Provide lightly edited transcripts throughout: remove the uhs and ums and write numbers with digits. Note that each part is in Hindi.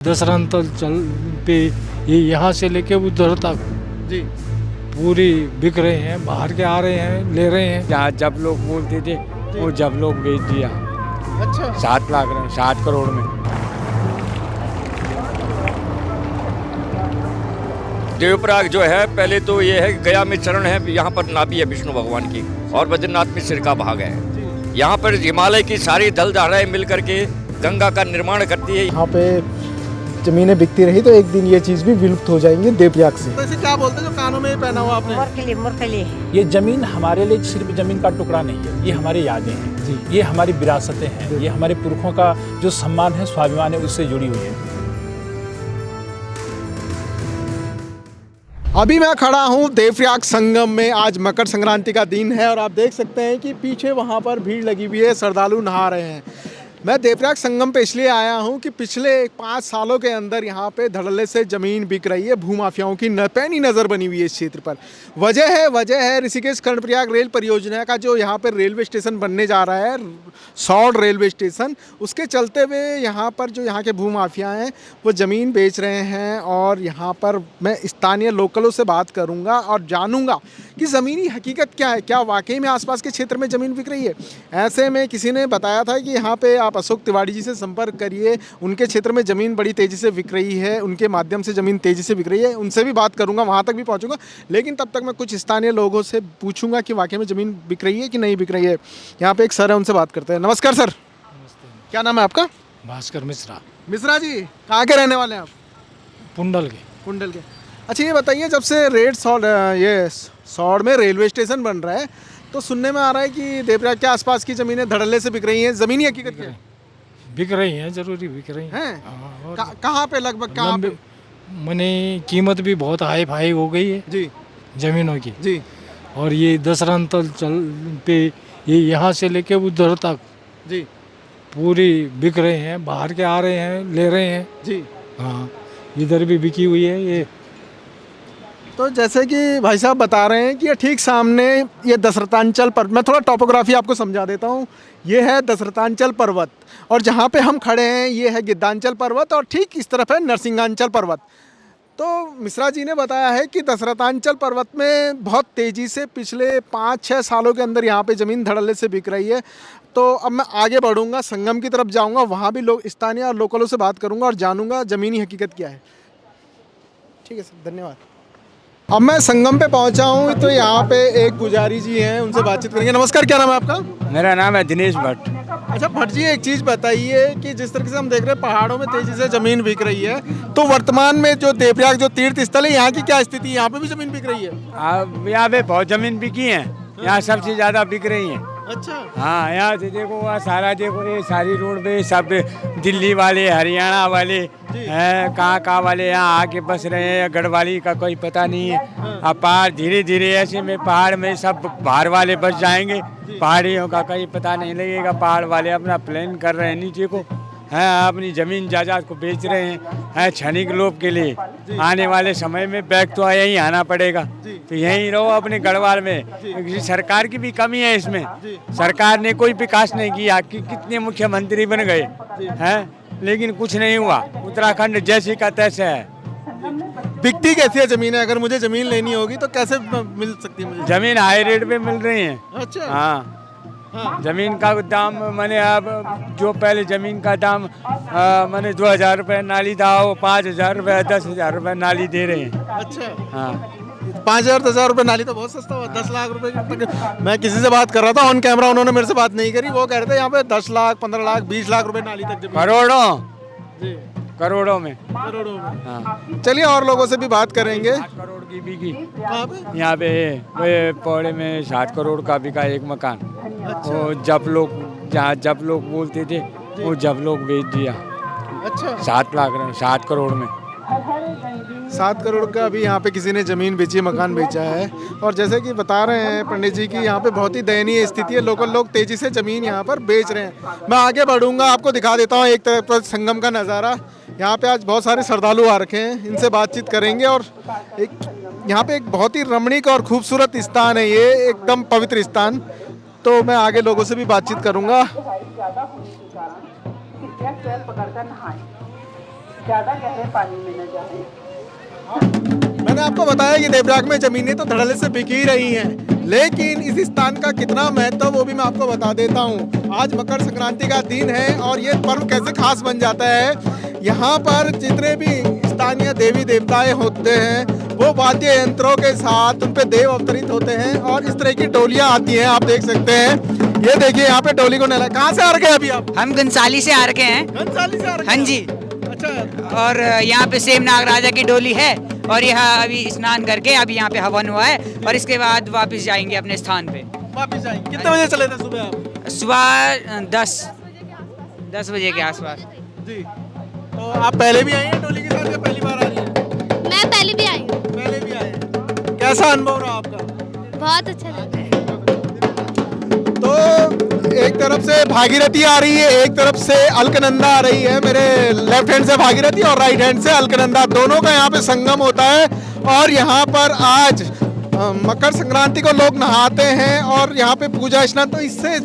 दसरंतल चल पे ये यहाँ से लेके उधर तक जी पूरी बिक रहे हैं, बाहर के आ रहे हैं, ले रहे हैं। जहाँ जब लोग बोलते थे वो जब लोग बेच दिया। अच्छा 7 करोड़ में। देवप्रयाग जो है पहले तो ये है गया में चरण है, यहाँ पर नाभि है विष्णु भगवान की और बद्रीनाथ में सिर का भाग है। यहाँ पर हिमालय की सारी दल धाराएं मिल करके गंगा का निर्माण करती है। यहाँ पे जमीनें बिकती रही तो एक दिन ये चीज भी विलुप्त हो जाएंगी देवप्रयाग से। तो इसे क्या बोलते हैं जो कानों में पहना हुआ आपने? मुरकली। ये जमीन हमारे लिए सिर्फ जमीन का टुकड़ा नहीं है, ये हमारी यादें हैं जी, ये हमारी विरासतें हैं, ये हमारे पुरखों का जो सम्मान है, स्वाभिमान है, उससे जुड़ी हुई है। अभी मैं खड़ा हूँ देवप्रयाग संगम में। आज मकर संक्रांति का दिन है और आप देख सकते हैं कि पीछे वहाँ पर भीड़ लगी हुई है, श्रद्धालु नहा रहे हैं। मैं देवप्रयाग संगम पे इसलिए आया हूँ कि पिछले 5 सालों के अंदर यहाँ पे धड़ल्ले से ज़मीन बिक रही है। भूमाफियाओं की पैनी नज़र बनी हुई है इस क्षेत्र पर। वजह है ऋषिकेश कर्णप्रयाग रेल परियोजना का जो यहाँ पर रेलवे स्टेशन बनने जा रहा है, सौड़ रेलवे स्टेशन। उसके चलते हुए यहाँ पर जो यहाँ के भूमाफिया हैं वो ज़मीन बेच रहे हैं और यहाँ पर मैं स्थानीय लोकलों से बात करूँगा और जानूँगा कि ज़मीनी हकीकत क्या है, क्या वाकई में आसपास के क्षेत्र में ज़मीन बिक रही है। ऐसे में किसी ने बताया था कि यहाँ पे आप अशोक तिवारी जी से संपर्क करिए, उनके क्षेत्र में ज़मीन बड़ी तेज़ी से बिक रही है, उनके माध्यम से ज़मीन तेज़ी से बिक रही है। उनसे भी बात करूँगा, वहाँ तक भी पहुँचूँगा, लेकिन तब तक मैं कुछ स्थानीय लोगों से पूछूँगा कि वाकई में ज़मीन बिक रही है कि नहीं बिक रही है। यहाँ पर एक सर है, उनसे बात करते हैं। नमस्कार सर। क्या नाम है आपका? भास्कर मिश्रा। मिश्रा जी कहाँ के रहने वाले हैं आप? पुंडल के। कुंडल के। अच्छा ये बताइए, जब से सौड़ में रेलवे स्टेशन बन रहा है तो सुनने में आ रहा है कि देवप्रयाग के आसपास की ज़मीनें धड़ल्ले से बिक रही हैं। ज़मीनी हकीकत क्या है? बिक रही हैं, जरूरी बिक रही हैं। हैं? हाँ, और कहाँ पे लगभग कहाँ पे? मने कीमत भी बहुत हाई फाई हो गई है जी जमीनों की। जी और ये दसरंतल चल पे ये यहाँ से लेके उधर तक जी पूरी बिक रहे हैं, बाहर के आ रहे हैं, ले रहे हैं। जी। हाँ, इधर भी बिकी हुई है ये। तो जैसे कि भाई साहब बता रहे हैं कि ये ठीक सामने ये दशरथांचल पर्वत, मैं थोड़ा टोपोग्राफी आपको समझा देता हूँ। ये है दशरथांचल पर्वत और जहाँ पे हम खड़े हैं ये है गिद्धांचल पर्वत और ठीक इस तरफ है नरसिंहांचल पर्वत। तो मिश्रा जी ने बताया है कि दशरथांचल पर्वत में बहुत तेज़ी से पिछले 5-6 सालों के अंदर यहाँ पे ज़मीन धड़ल्ले से बिक रही है। तो अब मैं आगे बढ़ूँगा, संगम की तरफ जाऊँगा, वहाँ भी लोग स्थानीय और लोकलों से बात करूँगा और जानूँगा ज़मीनी हकीकत क्या है। ठीक है सर, धन्यवाद। अब मैं संगम पे पहुंचा हूं तो यहाँ पे एक पुजारी जी हैं, उनसे बातचीत करेंगे। नमस्कार, क्या नाम है आपका? मेरा नाम है दिनेश भट्ट। अच्छा भट्ट जी, एक चीज़ बताइए कि जिस तरीके से हम देख रहे हैं पहाड़ों में तेजी से ज़मीन बिक रही है, तो वर्तमान में जो देवप्रयाग जो तीर्थ स्थल है यहाँ की क्या स्थिति है? यहाँ पे भी ज़मीन बिक रही है? अब यहाँ पे बहुत जमीन बिकी है, यहाँ सबसे ज्यादा बिक रही है। अच्छा। हाँ, यहाँ से देखो वहाँ सारा देखो, ये सारी रोड पे सब दिल्ली वाले, हरियाणा वाले हैं, कहाँ वाले यहाँ आके बस रहे हैं। गढ़वाली का कोई पता नहीं है। अब पहाड़ धीरे धीरे ऐसे में पहाड़ में सब बाहर वाले बस जाएंगे, पहाड़ियों का कोई पता नहीं लगेगा। पहाड़ वाले अपना प्लान कर रहे हैं नीचे को, हैं अपनी जमीन जायदाद को बेच रहे हैं क्षणिक लोभ के लिए। आने वाले समय में बैग तो यहीं आना पड़ेगा, तो यहीं रहो अपने गढ़वाल में, क्योंकि सरकार की भी कमी है इसमें। सरकार ने कोई विकास नहीं किया कि कितने मुख्यमंत्री बन गए हैं, लेकिन कुछ नहीं हुआ। उत्तराखंड जैसे का तैसे है। बिकती कैसी है ज़मीन? अगर मुझे ज़मीन लेनी होगी तो कैसे मिल सकती है मुझे? जमीन हाई रेट पे मिल रही है। अच्छा। हाँ, जमीन का दाम मैंने अब जो पहले जमीन का दाम मैंने 2000 रुपये नाली था, वो 5000 रुपये 10,000 रुपये नाली दे रहे हैं। अच्छा। हाँ, 5,000-10,000 रुपये नाली तो बहुत सस्ता हुआ। 10 लाख रुपए तक मैं किसी से बात कर रहा था ऑन कैमरा, उन्होंने मेरे से बात नहीं करी। वो कह रहे थे यहाँ पे 10 लाख 15 लाख 20 लाख रुपए नाली तक जमीन। करोड़ों करोड़ों में। करोड़ों में। हाँ, चलिए और लोगों से भी बात करेंगे। 7 करोड़ की बिकी कहाँ पे? यहाँ पे वो पौड़े में 7 करोड़ का बिका एक मकान। अच्छा। वो जब लोग बोलते थे वो जब लोग बेच दिया। अच्छा। 7 करोड़ में। 7 करोड़ का अभी यहाँ पे किसी ने ज़मीन बेची, मकान बेचा है। और जैसे कि बता रहे हैं पंडित जी की यहाँ पे बहुत ही दयनीय स्थिति है, लोकल लोग तेज़ी से ज़मीन यहाँ पर बेच रहे हैं। मैं आगे बढ़ूँगा, आपको दिखा देता हूँ एक तरफ तो संगम का नज़ारा। यहाँ पे आज बहुत सारे श्रद्धालु आ रखे हैं, इनसे बातचीत करेंगे। और एक यहाँ पे एक बहुत ही रमणीक और खूबसूरत स्थान है ये, एकदम पवित्र स्थान। तो मैं आगे लोगों से भी बातचीत करूँगा। ज़्यादा गहरे पानी में न जाएं। मैंने आपको बताया कि देवप्रयाग में जमीनें तो धड़ल्ले से बिक ही रही हैं, लेकिन इस स्थान का कितना महत्व वो भी मैं आपको बता देता हूँ। आज मकर संक्रांति का दिन है और ये पर्व कैसे खास बन जाता है। यहाँ पर जितने भी स्थानीय देवी देवताएं होते हैं वो वाद्य यंत्रों के साथ उन पे देव अवतरित होते हैं और इस तरह की डोलियां आती हैं, आप देख सकते हैं। ये देखिए यहाँ पे डोली को नहला। कहाँ से आ रखे हैं अभी आप? हम घनसाली से आ रखे हैं। घनसाली से आ रखे हैं? हाँ जी। अच्छा। और यहाँ पे सेम नागराजा की डोली है और यहाँ अभी स्नान करके अभी यहाँ पे हवन हुआ है और इसके बाद वापस जाएंगे अपने स्थान पे। वापस जाएंगे। कितने बजे चले थे सुबह आप? सुबह 10 बजे के आसपास। जी। तो आप पहले भी आए हैं डोली के साथ या पहली बार आ रही हैं? मैं पहले भी आई हूँ। पहले भी आए हैं। कैसा अनुभव रहा आपका? बहुत अच्छा लग रहा है। तो एक तरफ से भागीरथी आ रही है, एक तरफ से अलकनंदा आ रही है। मेरे लेफ्ट हैंड से भागीरथी और राइट हैंड से अलकनंदा, दोनों का यहाँ पे संगम होता है। और यहाँ पर आज मकर संक्रांति को लोग नहाते हैं और यहाँ पे पूजा स्नान, तो इससे इस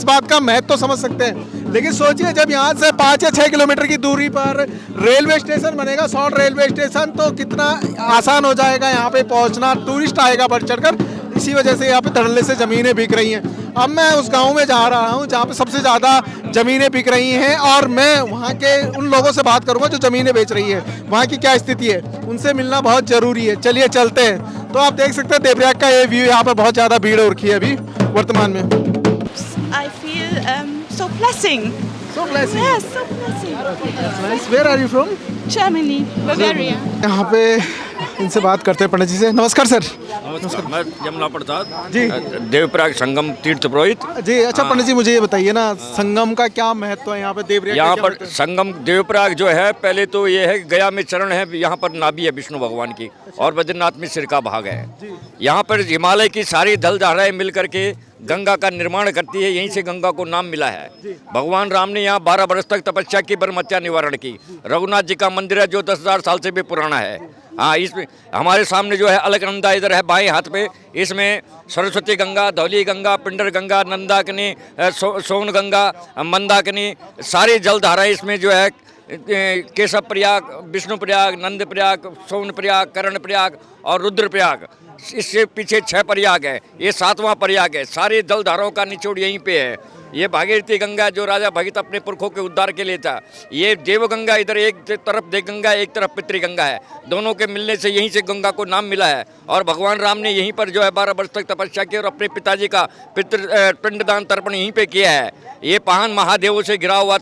बात का महत्व तो समझ सकते हैं। लेकिन सोचिए जब यहाँ से 5 या 6 किलोमीटर की दूरी पर रेलवे स्टेशन बनेगा, शॉर्ट रेलवे स्टेशन, तो कितना आसान हो जाएगा यहाँ पे पहुँचना। टूरिस्ट आएगा बढ़ चढ़कर, इसी वजह से यहाँ पे धड़ल्ले से ज़मीनें बिक रही हैं। अब मैं उस गांव में जा रहा हूँ जहाँ पे सबसे ज़्यादा ज़मीनें बिक रही हैं और मैं वहाँ के उन लोगों से बात करूँगा जो ज़मीनें बेच रही है, वहाँ की क्या स्थिति है, उनसे मिलना बहुत ज़रूरी है। चलिए चलते हैं। तो आप देख सकते हैं देवप्रयाग का ये व्यू, यहाँ पर बहुत ज़्यादा भीड़ हो रखी है अभी वर्तमान में। I feel so blessing. So blessing. Yes, so blessing. That's nice. Where are you from? Germany, Bavaria. यहाँ पे इनसे बात करते हैं पंडित जी से। नमस्कार सर। नमस्कार, मैं यमुना प्रसाद जी। देवप्रयाग संगम तीर्थ पुरोहित। जी अच्छा पंडित जी, मुझे ये बताइए ना, संगम का क्या महत्व है यहाँ पे देवप्रयाग? यहाँ पर संगम देवप्रयाग जो है, पहले तो ये है गया में चरण है, यहाँ पर नाभि है विष्णु भगवान की, और बद्रीनाथ में सिर का भाग है। यहाँ पर हिमालय की सारी जलधाराएं मिल करके गंगा का निर्माण करती है, यहीं से गंगा को नाम मिला है। भगवान राम ने यहाँ 12 वर्ष तक तपस्या की, ब्रह्म हत्या निवारण की। रघुनाथ जी का मंदिर है जो 10,000 साल से भी पुराना है। हाँ, इसमें हमारे सामने जो है अलकनंदा इधर है बाएं हाथ पे, इसमें सरस्वती गंगा, धौली गंगा, पिंडर गंगा, नंदाकिनी, सोन गंगा, मंदाकिनी, सारी जलधाराएं इसमें जो है केशव प्रयाग, विष्णु प्रयाग, नंद प्रयाग, सोन प्रयाग, कर्ण प्रयाग और रुद्र प्रयाग। इससे पीछे 6 प्रयाग है, ये 7वां प्रयाग है। सारी जलधाराओं का निचोड़ यहीं पे है। ये भागीरथी गंगा जो राजा भगत अपने पुरखों के उद्धार के लिए था। ये देवगंगा, इधर एक तरफ देवगंगा, एक तरफ पितृगंगा है। दोनों के मिलने से यहीं से गंगा को नाम मिला है। और भगवान राम ने यहीं पर जो है 12 वर्ष तक तपस्या की और अपने पिताजी का पिंडदान तर्पण यहीं पे किया है। ये पाहन महादेवों से घिरा हुआ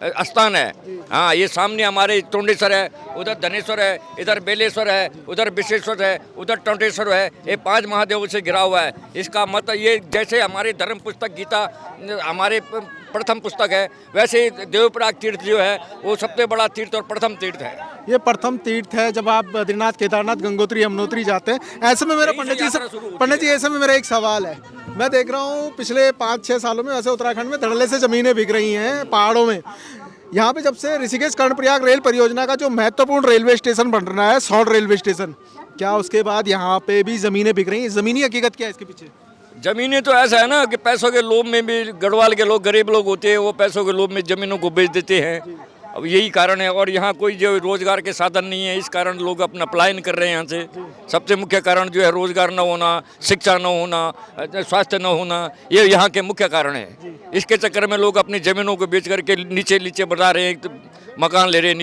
स्थान है। हाँ, ये सामने हमारे टोंडेश्वर है, उधर धनेश्वर है, इधर बेलेश्वर है, उधर विश्वेश्वर है, उधर टोंडेश्वर है। ये 5 महादेवों से घिरा हुआ है। इसका मतलब ये जैसे हमारे धर्म पुस्तक गीता हमारे प्रथम पुस्तक है, वैसे देवप्रयाग तीर्थ जो है वो सबसे बड़ा तीर्थ और प्रथम तीर्थ है। ये प्रथम तीर्थ है। जब आप बद्रीनाथ, केदारनाथ, गंगोत्री, यमुनोत्री जाते हैं, ऐसे में मेरा पंडित जी ऐसे में मेरा एक सवाल है। मैं देख रहा हूँ पिछले 5-6 सालों में वैसे उत्तराखंड में धड़ल्ले से ज़मीनें बिक रही हैं पहाड़ों में। यहाँ पे जब से ऋषिकेश कर्णप्रयाग रेल परियोजना का जो महत्वपूर्ण रेलवे स्टेशन बन रहा है, शॉर्ट रेलवे स्टेशन, क्या उसके बाद यहाँ पे भी ज़मीनें बिक रही हैं? ज़मीनी हकीकत क्या है इसके पीछे? ज़मीनें तो ऐसा है ना कि पैसों के लोभ में भी गढ़वाल के लोग, गरीब लोग होते हैं, वो पैसों के लोभ में ज़मीनों को बेच देते हैं। अब यही कारण है। और यहाँ कोई जो रोज़गार के साधन नहीं है, इस कारण लोग अपना पलायन कर रहे हैं यहाँ से। सबसे मुख्य कारण जो है रोज़गार न होना, शिक्षा न होना, स्वास्थ्य न होना, ये यहाँ के मुख्य कारण है। इसके चक्कर में लोग अपनी ज़मीनों को बेच करके नीचे बढ़ा रहे हैं, मकान ले रहे हैं।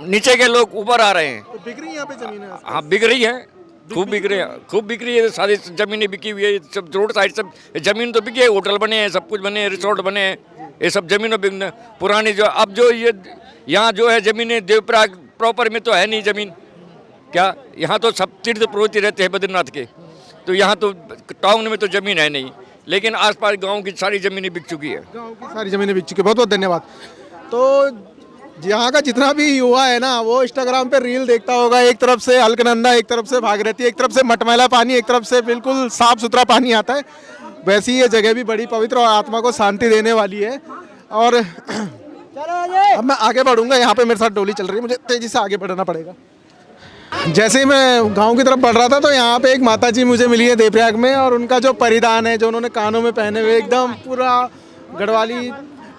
नीचे के लोग ऊपर आ रहे हैं। तो बिक रही है यहाँ पे ज़मीनें? हाँ, बिक रही है, खूब बिक रही है। सारी ज़मीनें बिकी हुई है, सब रोड साइड सब ज़मीन तो बिकी है। होटल बने हैं, सब कुछ बने हैं, रिसोर्ट बने हैं, ये सब ज़मीनों बिकने पुरानी जो अब जो ये यहाँ जो है ज़मीनें देवप्रयाग प्रॉपर में तो है नहीं ज़मीन। क्या यहाँ तो सब तीर्थ पुरोहित रहते हैं बद्रीनाथ के, तो यहाँ तो टाउन में तो ज़मीन है नहीं, लेकिन आसपास गांव की सारी ज़मीनें बिक चुकी है। गाँव की सारी ज़मीनें बिक चुकी है। बहुत बहुत धन्यवाद। तो यहाँ का जितना भी युवा है ना, वो इंस्टाग्राम पे रील देखता होगा, एक तरफ से अलकनंदा, एक तरफ से भागीरथी, एक तरफ से मटमैला पानी, एक तरफ से बिल्कुल साफ सुथरा पानी आता है। वैसी ये जगह भी बड़ी पवित्र और आत्मा को शांति देने वाली है। और अब मैं आगे बढ़ूंगा। यहाँ पे मेरे साथ डोली चल रही है, मुझे तेजी से आगे बढ़ना पड़ेगा। जैसे ही मैं गांव की तरफ बढ़ रहा था तो यहाँ पे एक माता जी मुझे मिली है देवप्रयाग में, और उनका जो परिधान है, जो उन्होंने कानों में पहने हुए, एकदम पूरा गढ़वाली।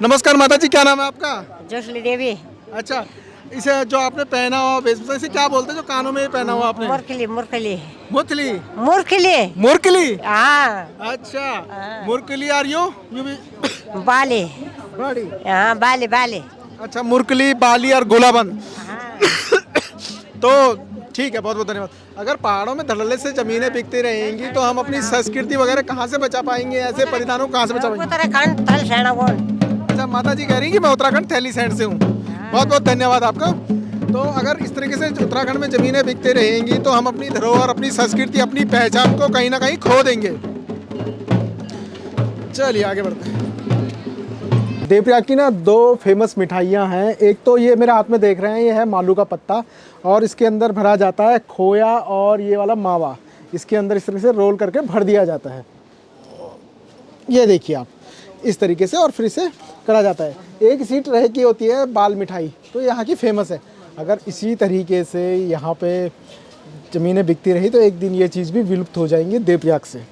नमस्कार माता जी, क्या नाम है आपका? जोशली देवी। अच्छा, इसे जो आपने पहना हुआ वेशभूषा इसे क्या बोलते हैं जो कानों में पहना हुआ आपने? मुरखली मुरखली मुरखली। मुरखली मुरखली। हाँ अच्छा मुरखली और यू भी बाले बड़ी। हाँ बाले बाले अच्छा मुरखली बाली और गोलाबंद। तो ठीक है, बहुत बहुत धन्यवाद। अगर पहाड़ों में धड़ल्ले से जमीनें बिकती रहेंगी तो हम अपनी संस्कृति वगैरह कहाँ से बचा पाएंगे, ऐसे परिधानों को कहाँ से बचा पाएंगे? उत्तराखंड थल सेना बोल। अच्छा माता जी कह रही हैं कि मैं उत्तराखंड थैली सैंड से हूँ। बहुत बहुत धन्यवाद आपका। तो अगर इस तरीके से उत्तराखंड में ज़मीनें बिकते रहेंगी तो हम अपनी धरोहर, अपनी संस्कृति, अपनी पहचान को कहीं ना कहीं खो देंगे। चलिए आगे बढ़ते हैं। देवप्रयाग की ना दो फेमस मिठाइयाँ हैं। एक तो ये मेरे हाथ में देख रहे हैं, ये है मालू का पत्ता और इसके अंदर भरा जाता है खोया और ये वाला मावा। इसके अंदर इस तरीके से रोल करके भर दिया जाता है। ये देखिए आप इस तरीके से और फिर इसे करा जाता है। एक इसी तरह की होती है बाल मिठाई, तो यहाँ की फेमस है। अगर इसी तरीके से यहाँ पे ज़मीनें बिकती रही तो एक दिन ये चीज़ भी विलुप्त हो जाएंगी देवप्रयाग से।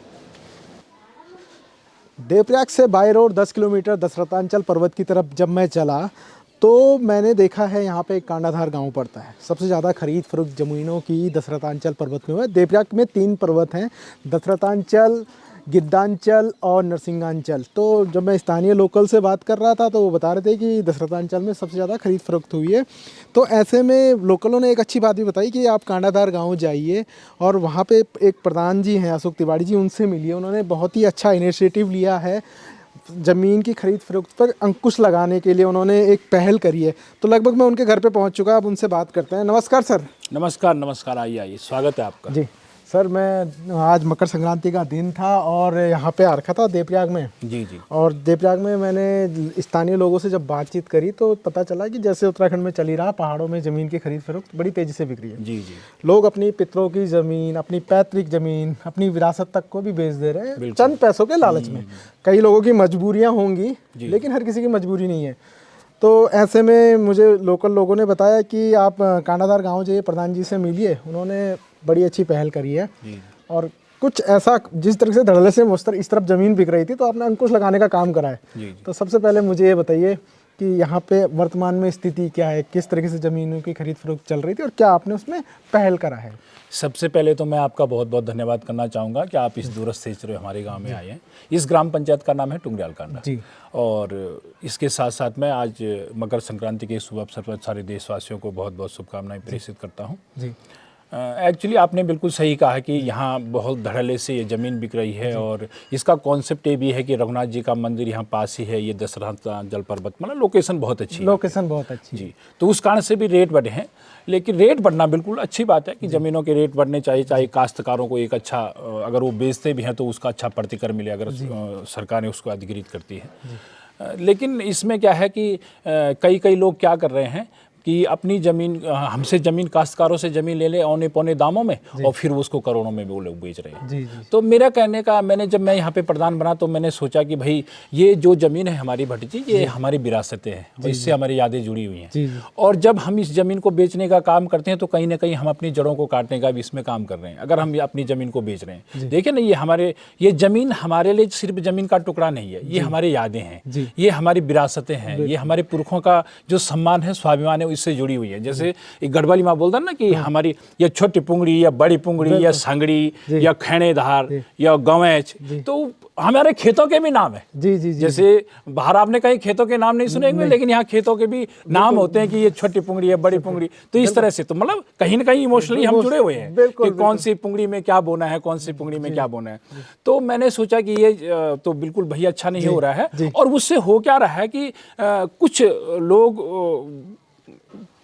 देवप्रयाग से बाय रोड 10 किलोमीटर दशरथांचल पर्वत की तरफ जब मैं चला तो मैंने देखा है यहाँ पे एक कांडाधार गांव पड़ता है। सबसे ज़्यादा खरीद फरोख्त ज़मीनों की दशरथांचल पर्वत में हुआ है। देवप्रयाग में 3 पर्वत हैं, दशरथांचल, गिद्धांचल और नरसिंहांचल। तो जब मैं स्थानीय लोकल से बात कर रहा था तो वो बता रहे थे कि दशरथांचल में सबसे ज़्यादा खरीद फरोख्त हुई है। तो ऐसे में लोकलों ने एक अच्छी बात भी बताई कि आप कांडाधार गांव जाइए और वहाँ पे एक प्रधान जी हैं अशोक तिवारी जी, उनसे मिलिए। उन्होंने बहुत ही अच्छा इनिशिएटिव लिया है। ज़मीन की खरीद फरोख्त पर अंकुश लगाने के लिए उन्होंने एक पहल करी है। तो लगभग मैं उनके घर पे पहुंच चुका, अब उनसे बात करते हैं। नमस्कार सर। नमस्कार नमस्कार, आइए आइए, स्वागत है आपका। जी सर, मैं आज मकर संक्रांति का दिन था और यहाँ पे आ रखा था देवप्रयाग में। जी जी। और देवप्रयाग में मैंने स्थानीय लोगों से जब बातचीत करी तो पता चला कि जैसे उत्तराखंड में चली रहा, पहाड़ों में ज़मीन की खरीद फरोख्त बड़ी तेज़ी से बिक रही है। जी जी। लोग अपनी पितरों की ज़मीन, अपनी पैतृक ज़मीन, अपनी विरासत तक को भी बेच दे रहे हैं चंद पैसों के लालच में। कई लोगों की मजबूरियाँ होंगी लेकिन हर किसी की मजबूरी नहीं है। तो ऐसे में मुझे लोकल लोगों ने बताया कि आप कांडाधार गाँव जाइए, प्रधान जी से मिलिए, उन्होंने बड़ी अच्छी पहल करी है। और कुछ ऐसा जिस तरह से धड़ल्ले से मुस्तर इस तरफ ज़मीन बिक रही थी तो आपने अंकुश लगाने का काम करा है। तो सबसे पहले मुझे ये बताइए कि यहाँ पे वर्तमान में स्थिति क्या है, किस तरीके से ज़मीनों की खरीद फरोख्त चल रही थी और क्या आपने उसमें पहल करा है? सबसे पहले तो मैं आपका बहुत बहुत धन्यवाद करना चाहूँगा कि आप इस दूरस्थ क्षेत्र हमारे गांव में आए हैं। इस ग्राम पंचायत का नाम है टुंगरियाल कांडा जी। और इसके साथ साथ मैं आज मकर संक्रांति के शुभ अवसर पर सारे देशवासियों को बहुत बहुत शुभकामनाएं प्रेषित करता हूँ जी। एक्चुअली आपने बिल्कुल सही कहा कि यहाँ बहुत धड़ल्ले से ये ज़मीन बिक रही है और इसका कॉन्सेप्ट ये भी है कि रघुनाथ जी का मंदिर यहाँ पास ही है। ये दशरथांचल पर्वत, मतलब लोकेशन बहुत अच्छी है। लोकेशन बहुत अच्छी जी। तो उस कारण से भी रेट बढ़े हैं, लेकिन रेट बढ़ना बिल्कुल अच्छी बात है कि ज़मीनों के रेट बढ़ने चाहिए। चाहे काश्तकारों को एक अच्छा, अगर वो बेचते भी हैं तो उसका अच्छा प्रतिकर मिले अगर सरकार ने उसको अधिकृत करती है। लेकिन इसमें क्या है कि कई लोग क्या कर रहे हैं कि अपनी ज़मीन, हमसे ज़मीन, काश्तकारों से ज़मीन ले औने पौने दामों में और फिर वो उसको करोड़ों में वो लोग बेच रहे हैं। जी। तो मेरा कहने का, जब मैं यहाँ पे प्रधान बना तो मैंने सोचा कि भाई ये जो ज़मीन है हमारी भतीजी, ये हमारी विरासतें हैं और इससे हमारी यादें जुड़ी हुई हैं। और जब हम इस ज़मीन को बेचने का काम करते हैं तो कहीं ना कहीं हम अपनी जड़ों को काटने का भी इसमें काम कर रहे हैं। अगर हम अपनी ज़मीन को बेच रहे हैं, देखिए ना, ये ज़मीन हमारे लिए सिर्फ ज़मीन का टुकड़ा नहीं है, ये हमारी यादें हैं, ये हमारी विरासतें हैं, ये हमारे पुरखों का जो सम्मान है, स्वाभिमान है, इससे जुड़ी हुई है। जैसे एक गढ़वाली माँ बोलता ना कि हमारी ये छोटी पुंगड़ी या बड़ी पुंगड़ी या संगड़ी या खैनेधार या गवैच, तो हमारे खेतों के भी नाम है। जी। जैसे बाहर आपने कहीं खेतों के नाम नहीं सुने होंगे, लेकिन यहाँ खेतों के भी नाम होते हैं कि ये छोटी पुंगड़ी है, बड़ी पुंगड़ी। तो इस तरह से तो मतलब कहीं ना कहीं इमोशनली हम जुड़े हुए हैं कि कौन सी पुंगड़ी में क्या बोना है, कौन सी पुंगड़ी में क्या बोना है। तो मैंने सोचा कि ये तो बिल्कुल भैया अच्छा नहीं हो रहा है। और उससे हो क्या रहा है कि कुछ लोग,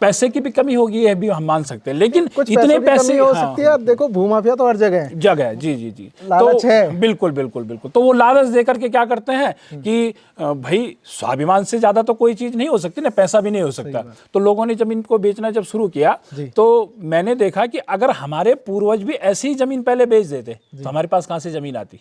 पैसे की भी कमी होगी है भी हम मान सकते हैं, लेकिन कुछ इतने पैसे हो सकती है। देखो भूमाफिया तो हर जगह है। जी। लालच है। बिल्कुल। तो वो लालच देकर के क्या करते हैं कि भाई स्वाभिमान से ज्यादा तो कोई चीज नहीं हो सकती ना, पैसा भी नहीं हो सकता। तो लोगों ने जमीन को बेचना जब शुरू किया तो मैंने देखा कि अगर हमारे पूर्वज भी ऐसी ही जमीन पहले बेच देते तो हमारे पास कहाँ से जमीन आती।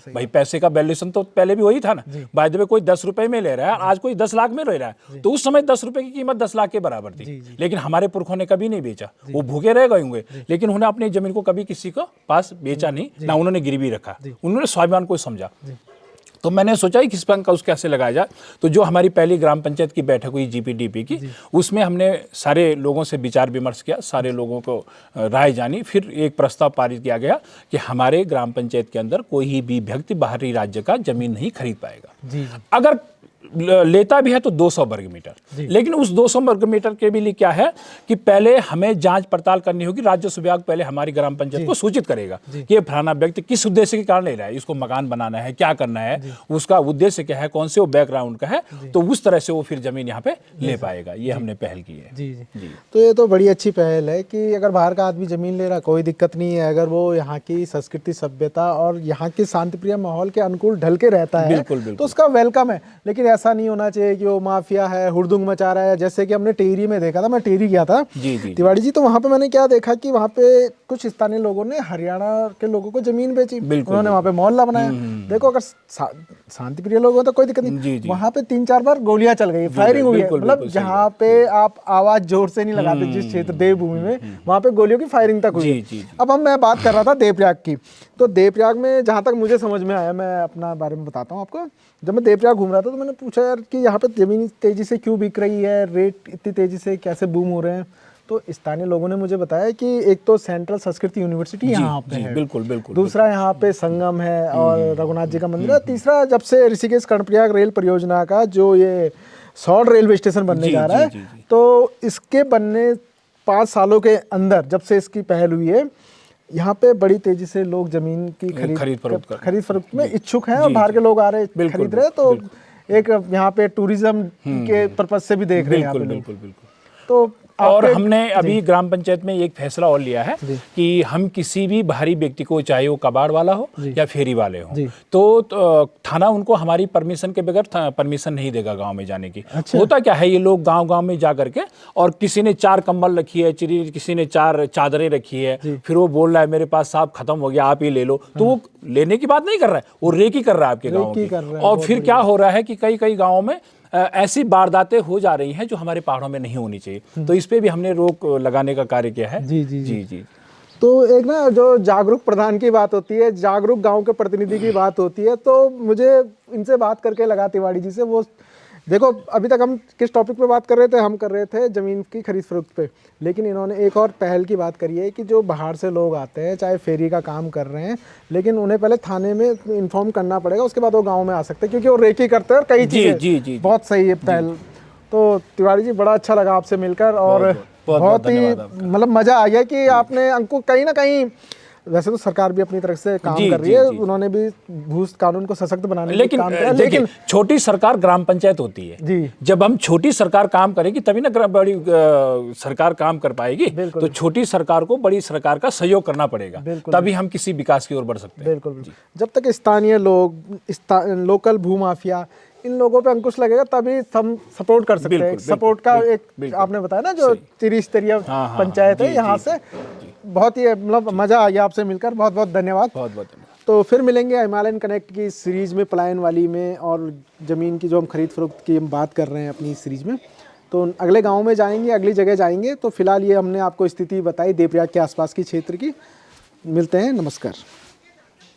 भाई पैसे का वैल्यूएशन तो पहले भी वही था ना। बाय द वे कोई 10 रुपए में ले रहा है, आज कोई 10 लाख में ले रहा है, तो उस समय 10 रुपए की कीमत 10 लाख के बराबर थी। लेकिन हमारे पुरखों ने कभी नहीं बेचा, वो भूखे रह गए होंगे, लेकिन उन्होंने अपनी जमीन को कभी किसी को पास बेचा नहीं, ना उन्होंने गिरवी रखा, उन्होंने स्वाभिमान को समझा। तो मैंने सोचा कि इस पर अंकुश कैसे लगाया जाए। तो जो हमारी पहली ग्राम पंचायत की बैठक हुई जीपीडीपी की, उसमें हमने सारे लोगों से विचार विमर्श किया, सारे लोगों को राय जानी, फिर एक प्रस्ताव पारित किया गया कि हमारे ग्राम पंचायत के अंदर कोई भी व्यक्ति बाहरी राज्य का जमीन नहीं खरीद पाएगा। अगर लेता भी है तो 200 वर्ग मीटर, लेकिन उस 200 वर्ग मीटर के भी लिए क्या है कि पहले हमें जांच पड़ताल करनी होगी। राजस्व विभाग पहले हमारी ग्राम पंचायत को सूचित करेगा कि ये फलाना व्यक्ति किस उद्देश्य के कारण ले रहा है, इसको मकान बनाना है, क्या करना है, उसका उद्देश्य क्या है, कौन से वो बैकग्राउंड का है, तो उस तरह से वो फिर जमीन यहाँ पे ले पाएगा। ये हमने पहल की है। जी जी। तो ये तो बड़ी अच्छी पहल है कि अगर बाहर का आदमी जमीन ले रहा कोई दिक्कत नहीं है, अगर वो यहाँ की संस्कृति सभ्यता और यहाँ के शांतिप्रिय माहौल के अनुकूल ढल के रहता है तो उसका वेलकम है। लेकिन ऐसा नहीं होना चाहिए कि वो माफिया है, हुड़दुंग मचा रहा है। जैसे कि हमने टेहरी में देखा था, मैं टेहरी गया था तिवाड़ी जी, तो वहाँ पे मैंने क्या देखा कि वहाँ पे कुछ स्थानीय लोगों ने हरियाणा के लोगों को जमीन बेची, उन्होंने वहाँ पे मोहल्ला बनाया। देखो अगर शांति प्रिय लोग हो तो कोई दिक्कत नहीं, वहाँ पे 3-4 बार गोलियां चल गई, फायरिंग हुई है। मतलब जहाँ पे आप आवाज जोर से नहीं लगाते, जिस क्षेत्र देवभूमि में, वहाँ पे गोलियों की फायरिंग तक हुई। अब हम मैं बात कर रहा था देवप्रयाग की, तो देवप्रयाग में जहाँ तक मुझे समझ में आया, मैं अपना बारे में बताता हूँ आपको। जब मैं देवप्रयाग घूम रहा था तो मैंने पूछा यार कि यहाँ पे जमीन तेजी से क्यों बिक रही है, रेट इतनी तेजी से कैसे बूम हो रहे हैं। तो स्थानीय लोगों ने मुझे बताया कि एक तो सेंट्रल संस्कृत यूनिवर्सिटी यहाँ पे है, बिल्कुल बिल्कुल, दूसरा यहाँ पे संगम है और रघुनाथ जी का मंदिर है, तीसरा जब से ऋषिकेश कर्णप्रयाग रेल परियोजना का जो ये शॉर्ट रेलवे स्टेशन बनने जा रहा है, तो इसके बनने 5 सालों के अंदर जब से इसकी पहल हुई है, यहाँ पे बड़ी तेजी से लोग जमीन की खरीद फरोख्त में इच्छुक हैं और बाहर के लोग आ रहे खरीद रहे हैं। तो एक यहाँ पे टूरिज्म के पर्पज से भी देख रहे हैं। बिल्कुल। तो और हमने अभी ग्राम पंचायत में एक फैसला और लिया है कि हम किसी भी बाहरी व्यक्ति को, चाहे वो कबाड़ वाला हो या फेरी वाले हो, तो थाना उनको हमारी परमिशन के बगैर परमिशन नहीं देगा गांव में जाने की। होता क्या है, ये लोग गांव में जा करके, और किसी ने 4 कंबल रखी है, किसी ने 4 चादरें रखी है, फिर वो बोल रहा है मेरे पास साहब खत्म हो गया, आप ये ले लो। तो वो लेने की बात नहीं कर रहा है, वो रेकी कर रहा है आपके गाँव की। और फिर क्या हो रहा है कि कई गाँव में ऐसी वारदातें हो जा रही हैं जो हमारे पहाड़ों में नहीं होनी चाहिए। तो इस पे भी हमने रोक लगाने का कार्य किया है। जी। तो एक ना जो जागरूक प्रधान की बात होती है, जागरूक गांव के प्रतिनिधि की बात होती है, तो मुझे इनसे बात करके लगा तिवाड़ी जी से, वो देखो अभी तक हम किस टॉपिक पे बात कर रहे थे, हम कर रहे थे ज़मीन की खरीद फरोख्त पे, लेकिन इन्होंने एक और पहल की बात करी है कि जो बाहर से लोग आते हैं, चाहे फेरी का काम कर रहे हैं, लेकिन उन्हें पहले थाने में इन्फॉर्म करना पड़ेगा, उसके बाद वो गांव में आ सकते हैं, क्योंकि वो रेकी करते हैं और कई चीज़ें। बहुत सही है पहल। तो तिवाड़ी जी बड़ा अच्छा लगा आपसे मिलकर, और बहुत ही मतलब मज़ा आ गया कि आपने अंकुर कहीं ना कहीं, वैसे तो सरकार भी अपनी तरफ से काम कर रही है, उन्होंने भी भू कानून को सशक्त बनाने के काम किया, लेकिन छोटी सरकार ग्राम पंचायत होती है। जब हम छोटी सरकार काम करेगी तभी ना बड़ी सरकार काम कर पाएगी। तो छोटी सरकार को बड़ी सरकार का सहयोग करना पड़ेगा, तभी हम किसी विकास की ओर बढ़ सकते हैं। बिल्कुल। जब तक स्थानीय लोग, लोकल भूमाफिया, इन लोगों पे अंकुश लगेगा तभी हम सपोर्ट कर सकते हैं। सपोर्ट का एक आपने बताया ना जो त्रिस्तरीय पंचायत है, यहाँ से बहुत ही मतलब मज़ा आ गया आपसे मिलकर। बहुत बहुत धन्यवाद। तो फिर मिलेंगे हिमालयन कनेक्ट की सीरीज़ में, पलायन वाली में, और ज़मीन की जो हम खरीद फरोख्त की हम बात कर रहे हैं अपनी सीरीज़ में। तो अगले गाँव में जाएंगे, अगली जगह जाएंगे। तो फिलहाल ये हमने आपको स्थिति बताई देवप्रयाग के आसपास की क्षेत्र की। मिलते हैं, नमस्कार।